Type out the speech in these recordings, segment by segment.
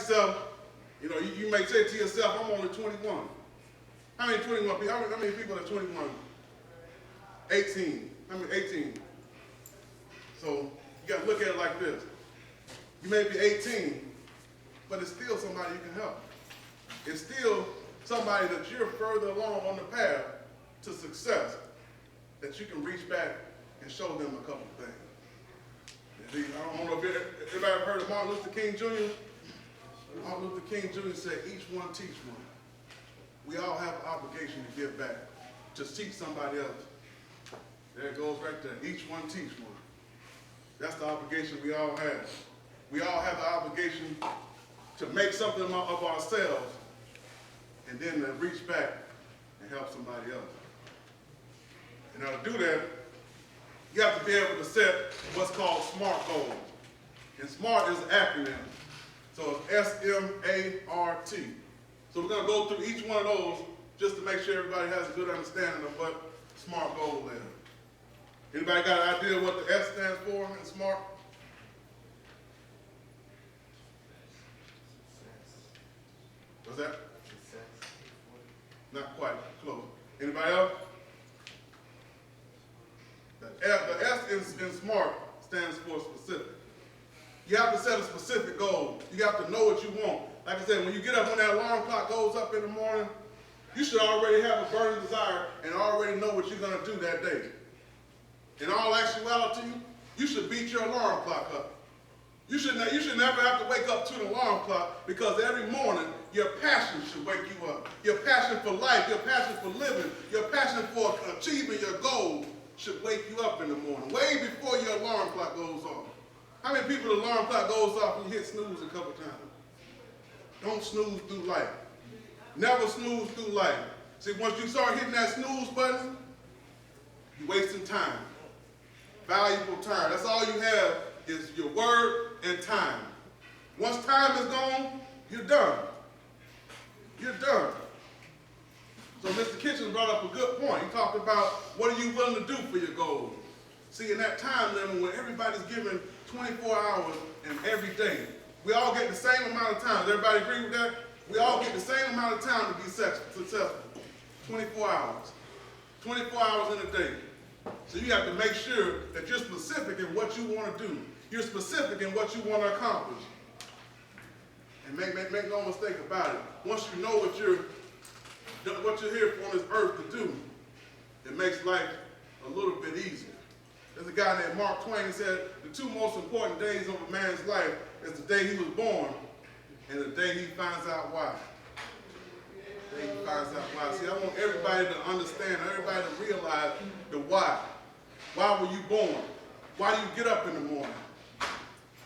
yourself, you may say to yourself, I'm only 21. How many 21 people? How many people are 21? 18. How many 18? So you got to look at it like this. You may be 18, but it's still somebody you can help. It's still somebody that you're further along on the path to success that you can reach back and show them a couple of things. I don't know if everybody ever heard of Martin Luther King Jr.? Martin Luther King Jr. said, each one teach one. We all have an obligation to give back, to teach somebody else. There it goes right there. Each one teach one. That's the obligation we all have. We all have the obligation to make something of ourselves and then to reach back and help somebody else. And now to do that, you have to be able to set what's called SMART goals. And SMART is an acronym. So it's S-M-A-R-T. So we're going to go through each one of those just to make sure everybody has a good understanding of what SMART goal is. Anybody got an idea what the S stands for in SMART? What's that? Not quite close. Anybody else? The S in SMART stands for specific. You have to set a specific goal. You have to know what you want. Like I said, when you get up, when that alarm clock goes up in the morning, you should already have a burning desire and already know what you're going to do that day. In all actuality, you should beat your alarm clock up. You should never have to wake up to the alarm clock, because every morning your passion should wake you up. Your passion for life, your passion for living, your passion for achieving your goal should wake you up in the morning, way before your alarm clock goes off. How many people the alarm clock goes off and you hit snooze a couple times? Don't snooze through life. Never snooze through life. See, once you start hitting that snooze button, you're wasting time. Valuable time. That's all you have is your word and time. Once time is gone, you're done. You're done. So Mr. Kitchen brought up a good point. He talked about what are you willing to do for your goals. See, in that time limit when everybody's given 24 hours and every day, we all get the same amount of time. Does everybody agree with that? We all get the same amount of time to be successful. 24 hours. 24 hours in a day. So you have to make sure that you're specific in what you want to do. You're specific in what you want to accomplish. And make no mistake about it. Once you know what you're here on this earth to do, it makes life a little bit easier. There's a guy named Mark Twain who said the two most important days of a man's life is the day he was born and the day he finds out why. The day he finds out why. See, I want everybody to understand, everybody to realize the why. Why were you born? Why do you get up in the morning?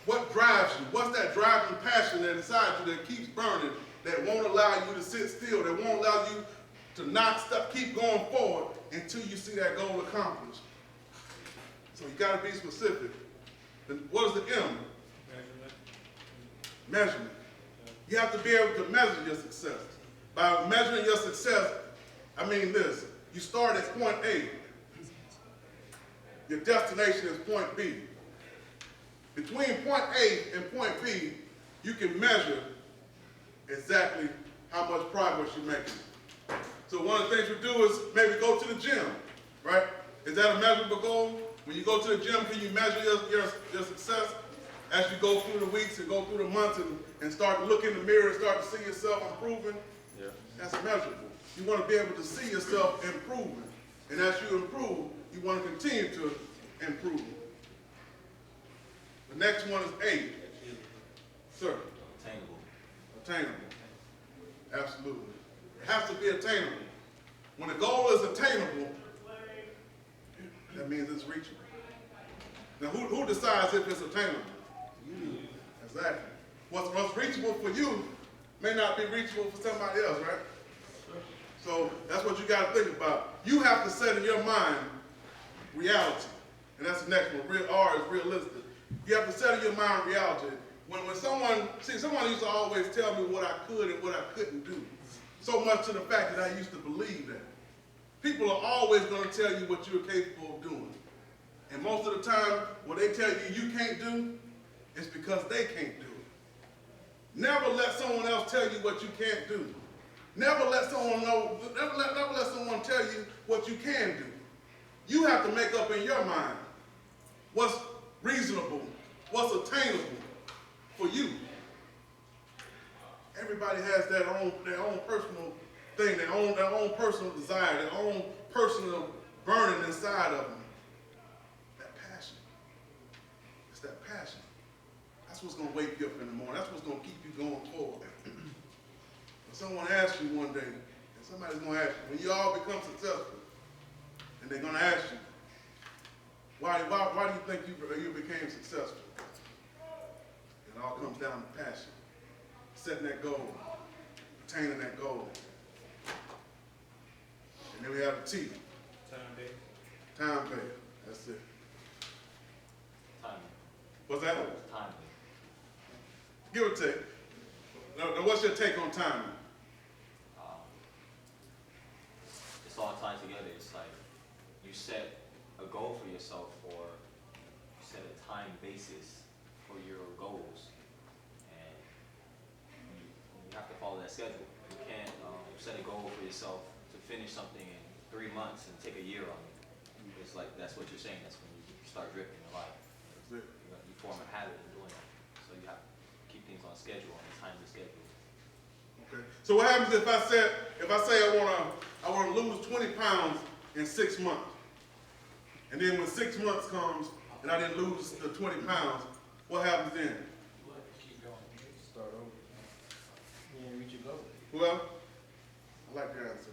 What drives you? What's that driving passion that inside you that keeps burning, that won't allow you to sit still, that won't allow you to not stop, keep going forward until you see that goal accomplished? So you got to be specific. What is the M? Measurement. You have to be able to measure your success. By measuring your success, I mean this. You start at point A. Your destination is point B. Between point A and point B, you can measure exactly how much progress you're making. So one of the things we do is maybe go to the gym, right? Is that a measurable goal? When you go to the gym, can you measure your success as you go through the weeks and go through the months and start to look in the mirror and start to see yourself improving? Yeah. That's measurable. You want to be able to see yourself improving. And as you improve, you want to continue to improve. The next one is A. Sir? Attainable. Absolutely. It has to be attainable. When the goal is attainable, that means it's reachable. Now, who decides if it's attainable? You. Exactly. What's reachable for you may not be reachable for somebody else, right? So that's what you got to think about. You have to set in your mind reality. And that's the next one. R is realistic. You have to set in your mind reality. When someone used to always tell me what I could and what I couldn't do. So much to the fact that I used to believe that. People are always going to tell you what you're capable of doing. And most of the time, when they tell you you can't do, it's because they can't do it. Never let someone else tell you what you can't do. Never let someone never let someone tell you what you can do. You have to make up in your mind what's reasonable, what's attainable for you. Everybody has their own personal thing, their own personal desire, their own personal burning inside of them. That passion. It's that passion. That's what's going to wake you up in the morning. That's what's going to keep you going forward. When someone asks you one day, and somebody's going to ask you, when you all become successful, and they're going to ask you, why do you think you became successful? It all comes down to passion. Setting that goal, attaining that goal. And then we have the T. Time-based. Time-based. That's it. Time. What's that? Time. Give or take. Now, what's your take on timing? It's all tied together. It's like you set a goal for yourself, or you set a time basis for your goals, and you have to follow that schedule. You can't set a goal for yourself to finish something in 3 months and take a year on it. It's like that's what you're saying. That's when you start drifting in life. That's it. You form a habit of doing that. So you have to keep things on schedule, on a timely schedule. Okay. So what happens if I say I want to lose 20 pounds in 6 months, and then when 6 months comes and I didn't lose the 20 pounds, what happens then? Keep going. Start over. You ain't reach your goal. Well, I like your answer.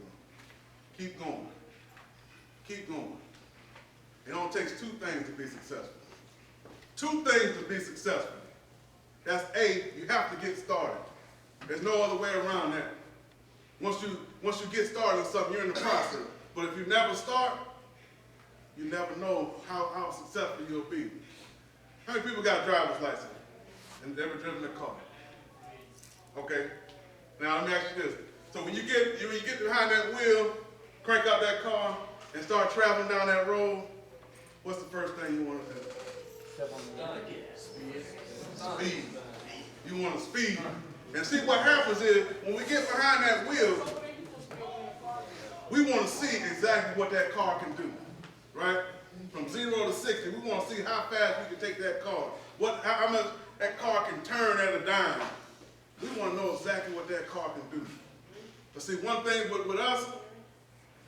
Keep going. Keep going. It only takes 2 things to be successful. 2 things to be successful. That's A, you have to get started. There's no other way around that. Once you get started on something, you're in the process. But if you never start, you never know how successful you'll be. How many people got a driver's license and never driven a car? Okay. Now let me ask you this. So when you get behind that wheel, crank out that car, and start traveling down that road, what's the first thing you want to do? Step on the Speed. You want to speed. And see what happens is when we get behind that wheel, we want to see exactly what that car can do. Right? From 0 to 60, we want to see how fast we can take that car. How much that car can turn at a dime. We want to know exactly what that car can do. But see, one thing with us,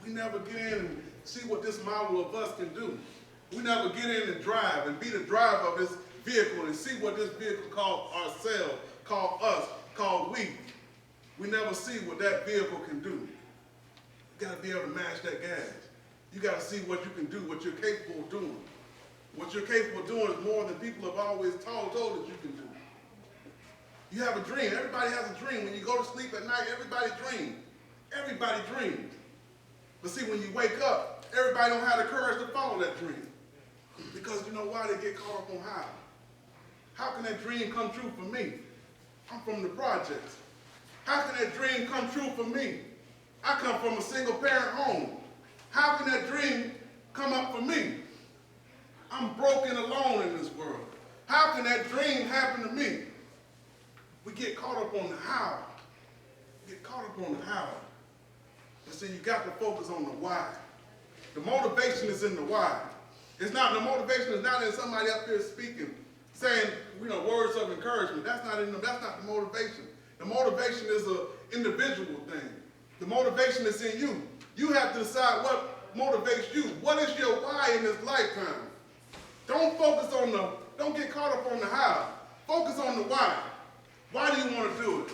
we never get in and see what this model of us can do. We never get in and drive and be the driver of this vehicle and see what this vehicle called ourselves, called us, called we. We never see what that vehicle can do. You got to be able to match that gas. You got to see what you can do, what you're capable of doing. What you're capable of doing is more than people have always told that you can do. You have a dream. Everybody has a dream. When you go to sleep at night, everybody dreams. Everybody dreams. But see, when you wake up, everybody don't have the courage to follow that dream. Because you know why? They get caught up on how. How can that dream come true for me? I'm from the projects. How can that dream come true for me? I come from a single parent home. How can that dream come up for me? I'm broken alone in this world. How can that dream happen to me? We get caught up on the how. We get caught up on the how. But see, you got to focus on the why. The motivation is in the why. The motivation is not in somebody up there speaking, saying, words of encouragement. That's not in them. That's not the motivation. The motivation is an individual thing. The motivation is in you. You have to decide what motivates you. What is your why in this lifetime? Don't get caught up on the how. Focus on the why. Why do you want to do it?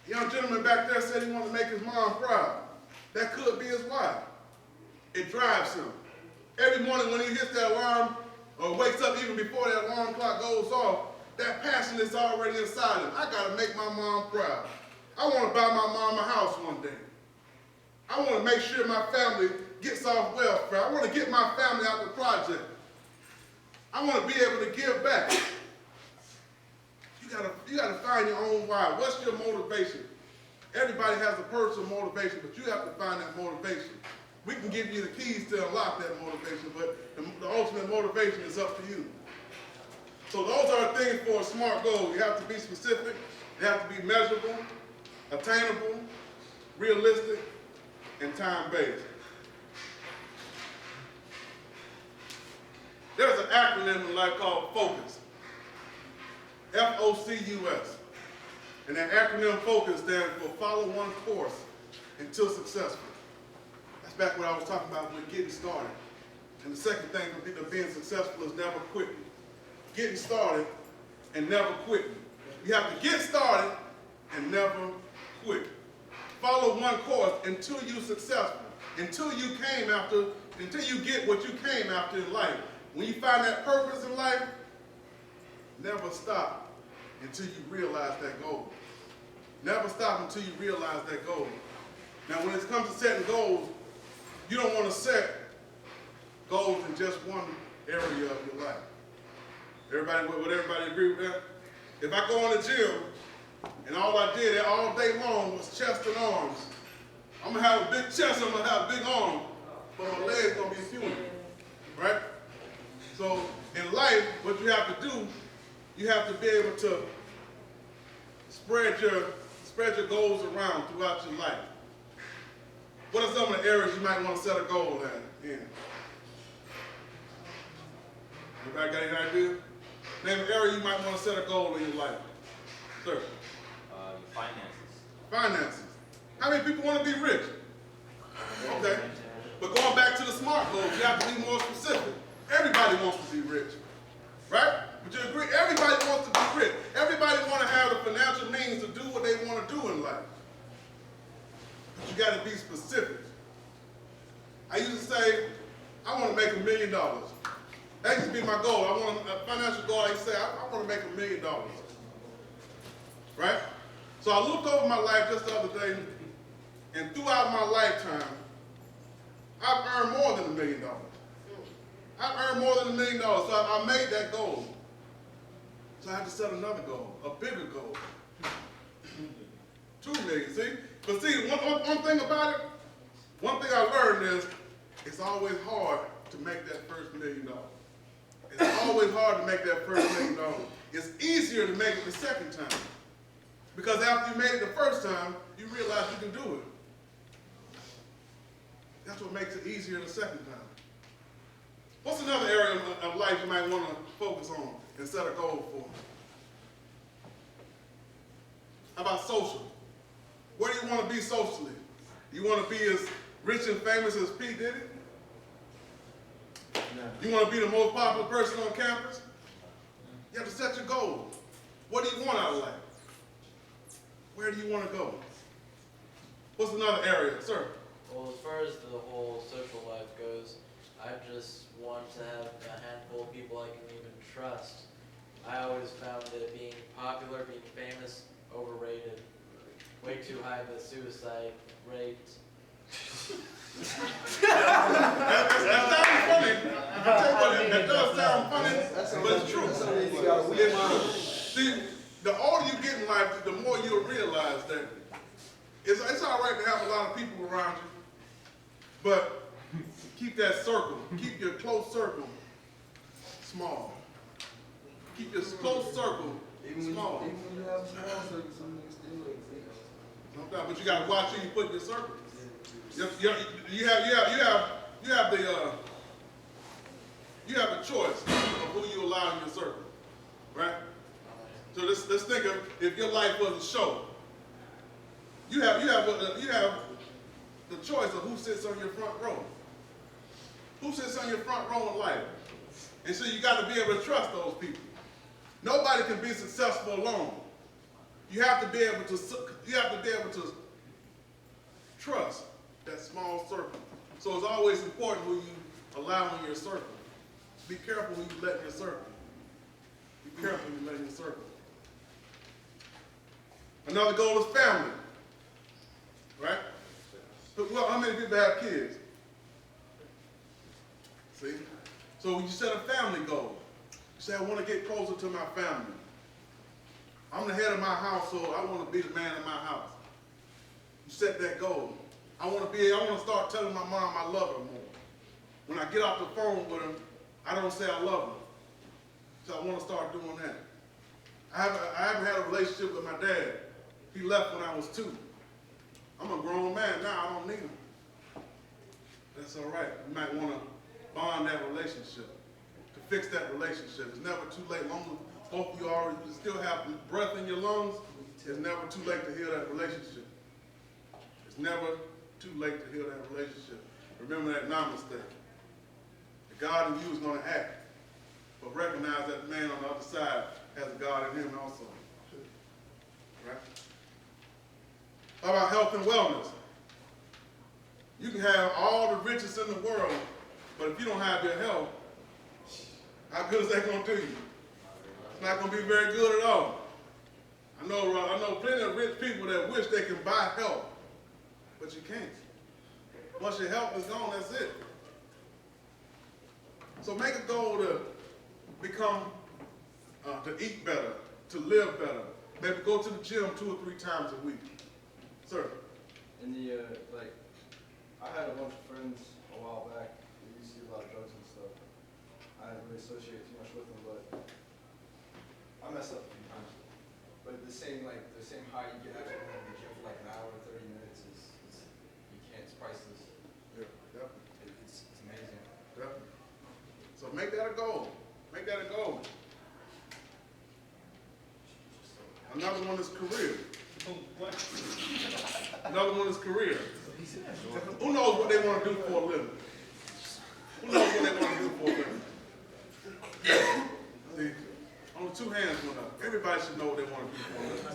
The young gentleman back there said he wanted to make his mom proud. That could be his why. It drives him. Every morning when he hits that alarm or wakes up even before that alarm clock goes off, that passion is already inside him. I got to make my mom proud. I want to buy my mom a house one day. I want to make sure my family gets off welfare. I want to get my family out the project. I want to be able to give back. You gotta find your own why. What's your motivation? Everybody has a personal motivation, but you have to find that motivation. We can give you the keys to unlock that motivation, but the ultimate motivation is up to you. So those are things for a SMART goal. You have to be specific, They have to be measurable, attainable, realistic, and time-based. There's an acronym in life called FOCUS. F-O-C-U-S. And that acronym FOCUS stands for follow one course until successful. That's back what I was talking about with getting started. And the second thing for being successful is never quitting. Getting started and never quitting. You have to get started and never quit. Follow one course until you're successful. Until you get what you came after in life. When you find that purpose in life, never stop until you realize that goal. Never stop until you realize that goal. Now, when it comes to setting goals, you don't want to set goals in just one area of your life. Would everybody agree with that? If I go in the gym and all I did all day long was chest and arms, I'm going to have a big chest, I'm going to have a big arm, but my legs going to be puny, right? So in life, what you have to do, you have to be able to spread your goals around throughout your life. What are some of the areas you might want to set a goal in? Everybody got any idea? Name an area you might want to set a goal in your life. Sir? Your finances. Finances. How many people want to be rich? Okay. But going back to the SMART goals, you have to be more specific. Everybody wants to be rich, right? Would you agree? Everybody wants to be rich. Everybody wants to have the financial means to do what they want to do in life. But you got to be specific. I used to say, I want to make $1 million. That used to be my goal. I want a financial goal. I used to say, I want to make $1 million. Right? So I looked over my life just the other day, and throughout my lifetime, I've earned more than $1 million. I've earned more than $1 million, so I made that goal. So I had to set another goal, a bigger goal. 2 million, see? But see, one thing about it, one thing I learned is, it's always hard to make that first $1 million. It's always hard to make that first $1 million. It's easier to make it the second time. Because after you made it the first time, you realize you can do it. That's what makes it easier the second time. What's another area of life you might want to focus on and set a goal for? How about social? Where do you want to be socially? You want to be as rich and famous as P. Diddy? No. You want to be the most popular person on campus? You have to set your goal. What do you want out of life? Where do you want to go? What's another area? Sir? Well, as far as the whole social life goes, I just want to have a handful of people I can even trust. I always found that being popular, being famous, overrated. Way too high of a suicide rate. That sounds funny. I tell you what, that does sound funny, but it's true. It's true. See, the older you get in life, the more you'll realize that it's all right to have a lot of people around you, but keep that circle, keep your close circle small. Keep your close circle small. Even when you have small circles, some niggas still exist. Sometimes, but you got to watch who you put in your circle. You have the choice of who you allow in your circle, right? So let's think of if your life was a show. You have the choice of who sits on your front row. Who sits on your front row in life? And so you got to be able to trust those people. Nobody can be successful alone. You have to be able to trust that small circle. So it's always important who you allow in your circle. Be careful who you let in your circle. Be careful who you let in your circle. Another goal is family. Right? Well, how many people have kids? See? So when you set a family goal, you say, I want to get closer to my family. I'm the head of my household. I want to be the man in my house. You set that goal. I want to start telling my mom I love her more. When I get off the phone with her, I don't say I love her. So I want to start doing that. I haven't had a relationship with my dad. He left when I was 2. I'm a grown man now, I don't need him. That's all right. You might want to bond that relationship, to fix that relationship. It's never too late. Long as both of you still have breath in your lungs, it's never too late to heal that relationship. It's never too late to heal that relationship. Remember that namaste. The God in you is going to act, but recognize that man on the other side has a God in him also. Right? How about health and wellness? You can have all the riches in the world, but if you don't have your health, how good is that going to do you? It's not going to be very good at all. I know plenty of rich people that wish they can buy health, but you can't. Once your health is gone, that's it. So make a goal to become, to eat better, to live better. Maybe go to the gym 2 or 3 times a week. Sir? In the, I had a bunch of friends a while back who used to do a lot of drugs and stuff. I didn't really associate too much with them, but I messed up a few times. But the same high you get after going to the gym for like an hour, 30 minutes it's priceless. Yeah, definitely. It's amazing. Definitely. So make that a goal. Make that a goal. Another one is career. Another one is career. Who knows what they want to do for a living? Who knows what they want to do for a living? See, only 2 hands went up. Everybody should know what they want to do for a living.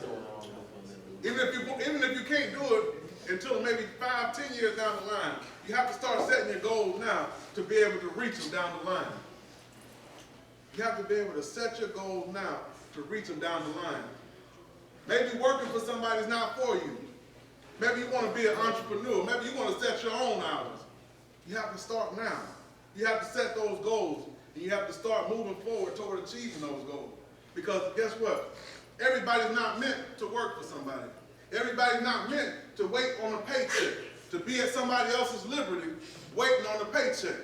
Even if you can't do it until maybe 5, 10 years down the line, you have to start setting your goals now to be able to reach them down the line. You have to be able to set your goals now to reach them down the line. Maybe working for somebody is not for you. Maybe you want to be an entrepreneur. Maybe you want to set your own hours. You have to start now. You have to set those goals, and you have to start moving forward toward achieving those goals. Because guess what? Everybody's not meant to work for somebody. Everybody's not meant to wait on a paycheck, to be at somebody else's liberty, waiting on a paycheck.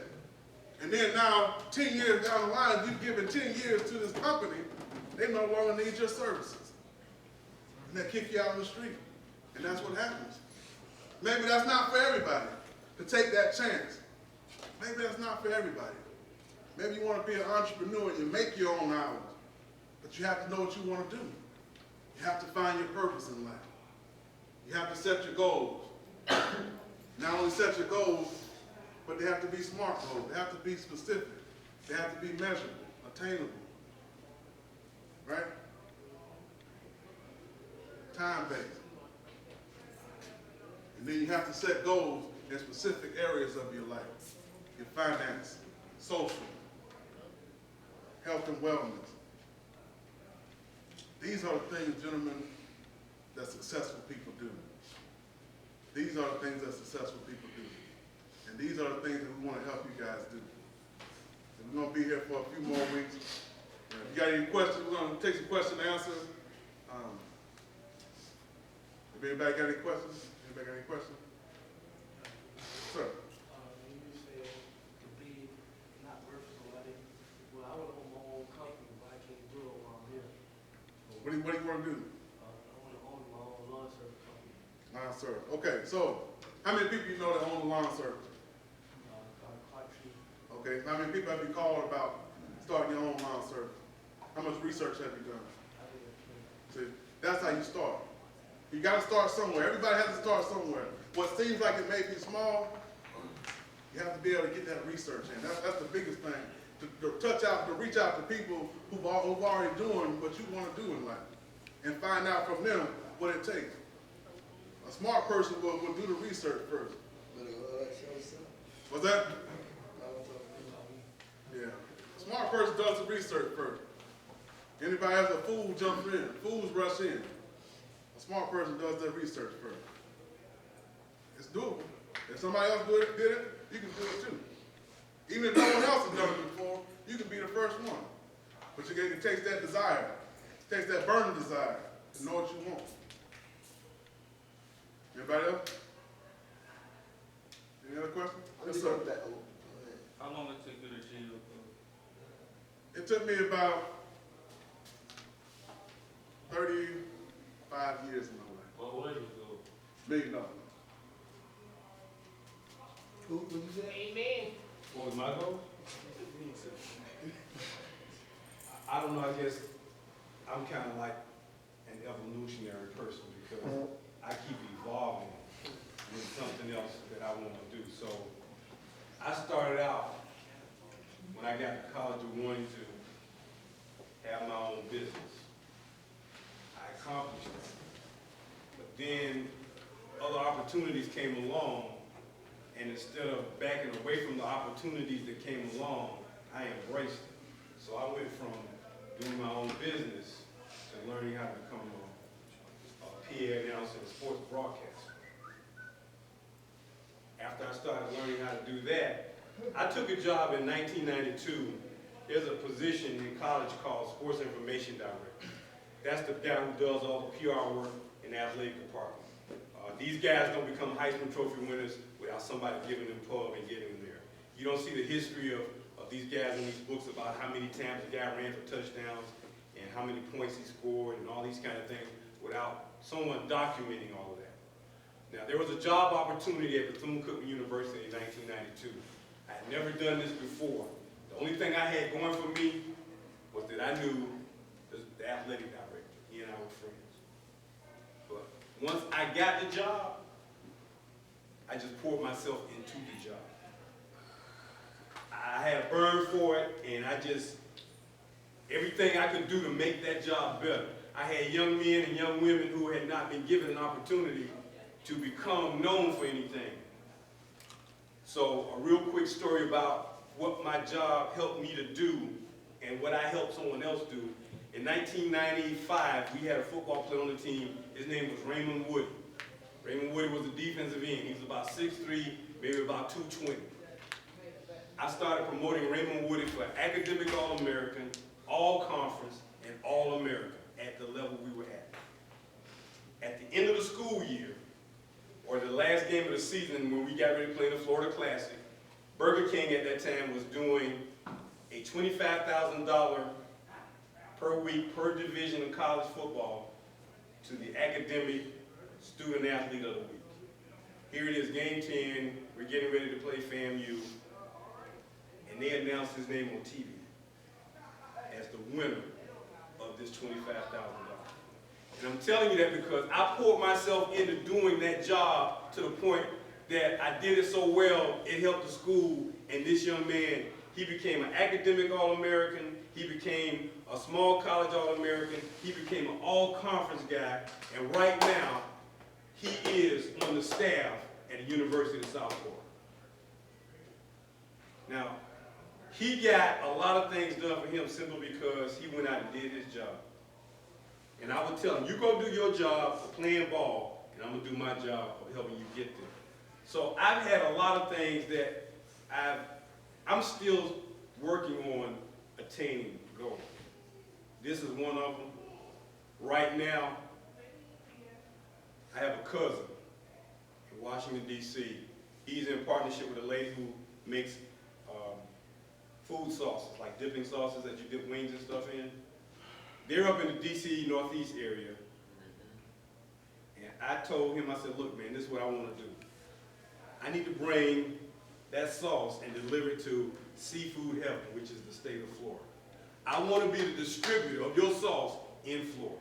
And then now, 10 years down the line, you've given 10 years to this company, they no longer need your services. And they kick you out on the street. And that's what happens. Maybe that's not for everybody to take that chance. Maybe that's not for everybody. Maybe you want to be an entrepreneur and you make your own hours. But you have to know what you want to do. You have to find your purpose in life. You have to set your goals. Not only set your goals, but they have to be smart goals. They have to be specific. They have to be measurable, attainable. Right? Time-based. And then you have to set goals in specific areas of your life. Your finance, social, health and wellness. These are the things, gentlemen, that successful people do. These are the things that successful people do. And these are the things that we want to help you guys do. And we're going to be here for a few more weeks. If you got any questions, we're going to take some question and answer. If anybody got any questions? Anybody got any questions? Sir? You said to be not worth somebody. Well, I would own my own company, but I can't do it while I'm here. What do you want to do? I want to own my own lawn service company. Lawn service. Okay, so how many people you know that own a lawn service? Quite a few. Okay, how many people have you called about starting your own lawn service? How much research have you done? I think it's See, true. that's how you start. You got to start somewhere. Everybody has to start somewhere. What seems like it may be small, you have to be able to get that research in. That's the biggest thing. To reach out to people who've already doing what you want to do in life, and find out from them what it takes. A smart person will do the research first. What's that? Yeah. A smart person does the research first. Anybody has a fool jumps in. Fools rush in. A smart person does their research first. It's doable. If somebody else did it, you can do it too. Even if no one else has done it before, you can be the first one. But it takes that desire. It takes that burning desire to know what you want. Anybody else? Any other questions? Yes, sir. How long it took you to achieve your goal? It took me about 35 years of my life. What was your goal? $1 million. Who you say? Amen. What was my goal? I don't know, I guess I'm kind of like an evolutionary person because I keep evolving with something else that I want to do. So I started out when I got to college of wanting to have my own business. I accomplished it. But then other opportunities came along, and instead of backing away from the opportunities that came along, I embraced it. So I went from doing my own business to learning how to become a PA announcer and sports broadcaster. After I started learning how to do that, I took a job in 1992. There's a position in college called Sports Information Director. That's the guy who does all the PR work in the athletic department. These guys don't become Heisman Trophy winners without somebody giving them pub and getting them there. You don't see the history of these guys in these books about how many times the guy ran for touchdowns and how many points he scored and all these kind of things without someone documenting all of that. Now, there was a job opportunity at Bethune-Cookman University in 1992. I had never done this before. The only thing I had going for me was that I knew the athletic director. He and I were friends. But once I got the job, I just poured myself into the job. I had a burn for it, and everything I could do to make that job better. I had young men and young women who had not been given an opportunity to become known for anything. So a real quick story about what my job helped me to do and what I helped someone else do. In 1995, we had a football player on the team. His name was Raymond Woody. Raymond Woody was a defensive end. He was about 6'3", maybe about 220. I started promoting Raymond Woody for academic All-American, All-Conference, and All-American at the level we were at. At the end of the school year, or the last game of the season when we got ready to play the Florida Classic, Burger King at that time was doing a $25,000 per week per division of college football to the academic student athlete of the week. Here it is, game 10, we're getting ready to play FAMU, and they announced his name on TV as the winner of this $25,000. And I'm telling you that because I poured myself into doing that job to the point that I did it so well, it helped the school, and this young man, he became an academic All-American, he became a small college All-American, he became an all-conference guy, and right now, he is on the staff at the University of South Florida. Now, he got a lot of things done for him simply because he went out and did his job. And I would tell him, you go do your job of playing ball, and I'm going to do my job of helping you get there. So I've had a lot of things that I'm still working on attaining goals. This is one of them. Right now, I have a cousin in Washington, D.C. He's in partnership with a lady who makes food sauces, like dipping sauces that you dip wings and stuff in. They're up in the D.C. Northeast area. And I told him, I said, look, man, this is what I want to do. I need to bring that sauce and deliver it to Seafood Heaven, which is the state of Florida. I want to be the distributor of your sauce in Florida.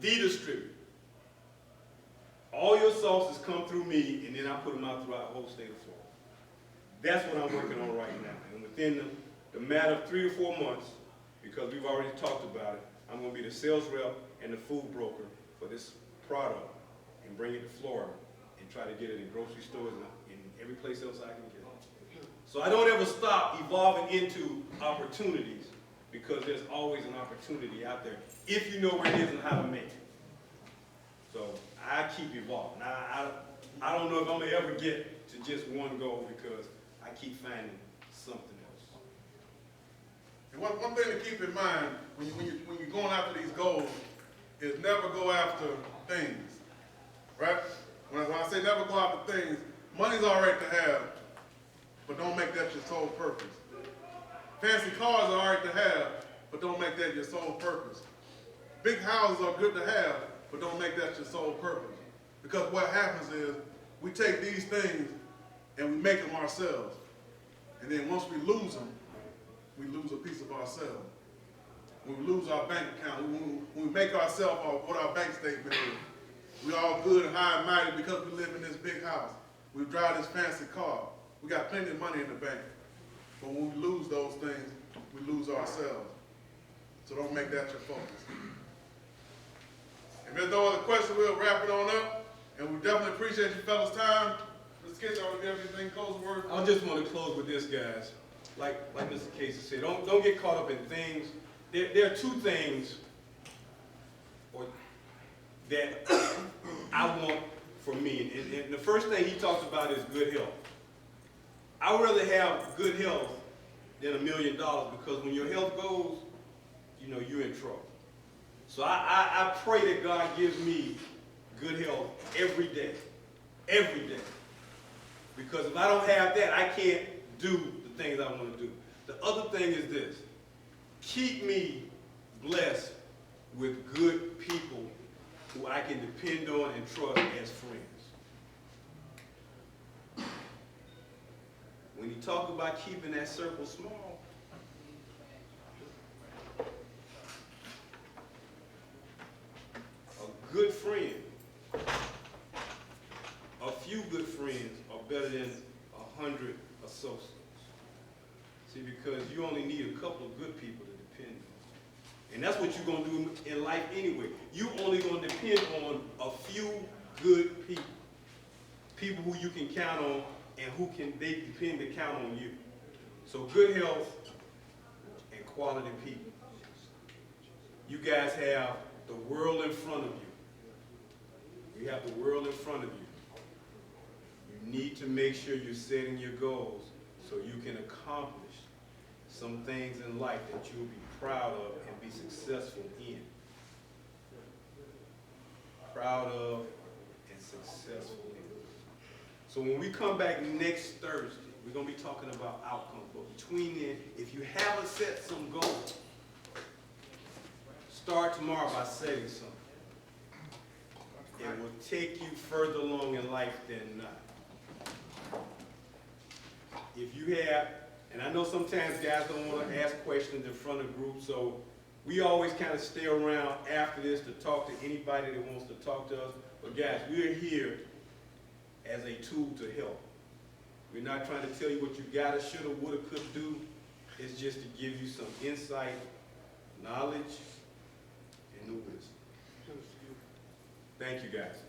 The distributor. All your sauces come through me, and then I put them out throughout the whole state of Florida. That's what I'm working on right now. And within the matter of 3 or 4 months, because we've already talked about it, I'm going to be the sales rep and the food broker for this product and bring it to Florida and try to get it in grocery stores and every place else I can get it. So I don't ever stop evolving into opportunities because there's always an opportunity out there if you know where it is and how to make it. So I keep evolving. I don't know if I'm going to ever get to just one goal because I keep finding something else. And one thing to keep in mind when you're going after these goals is never go after things, right? When I say never go after things, money's all right to have, but don't make that your sole purpose. Fancy cars are all right to have, but don't make that your sole purpose. big houses are good to have, but don't make that your sole purpose. Because what happens is, we take these things and we make them ourselves. And then once we lose them, we lose a piece of ourselves. When we lose our bank account, when we make ourselves what our bank statement is, we all good and high and mighty because we live in this big house. We drive this fancy car. We got plenty of money in the bank. But when we lose those things, we lose ourselves. So don't make that your focus. If there's no other question, we'll wrap it on up. And we definitely appreciate you fellas' time. Mr. Kitchen, I want to give everything closing word. I just want to close with this, guys. Like Mr. Casey said, don't get caught up in things. There are two things that I want for me. And the first thing he talks about is good health. I would rather have good health than $1 million, because when your health goes, you know, you're in trouble. So I pray that God gives me good health every day. Every day. Because if I don't have that, I can't do the things I want to do. The other thing is this. Keep me blessed with good people who I can depend on and trust as friends. When you talk about keeping that circle small, a good friend, a few good friends are better than 100 associates. See, because you only need a couple of good people to depend on. And that's what you're going to do in life anyway. You only going to depend on a few good people. People who you can count on and who they depend to count on you. So good health and quality people. You guys have the world in front of you. You have the world in front of you. You need to make sure you're setting your goals so you can accomplish some things in life that you'll be proud of and be successful in. Proud of and successful in. So when we come back next Thursday, we're going to be talking about outcomes. But between then, if you haven't set some goals, start tomorrow by setting some. It will take you further along in life than not. If you have, and I know sometimes guys don't want to ask questions in front of groups, so we always kind of stay around after this to talk to anybody that wants to talk to us. But guys, we're here as a tool to help. We're not trying to tell you what you gotta, shoulda, woulda, coulda do. It's just to give you some insight, knowledge, and new wisdom. Thank you, guys.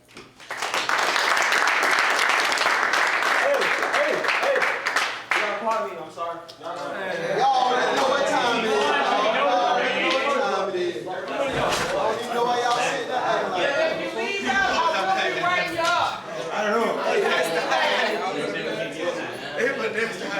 Pardon me, I'm sorry. Y'all already know what time it is. Y'all already know what time it is. I don't even know why y'all sitting there acting like that. If you leave out, I'm going to write you up. I don't know. Hey, but next time,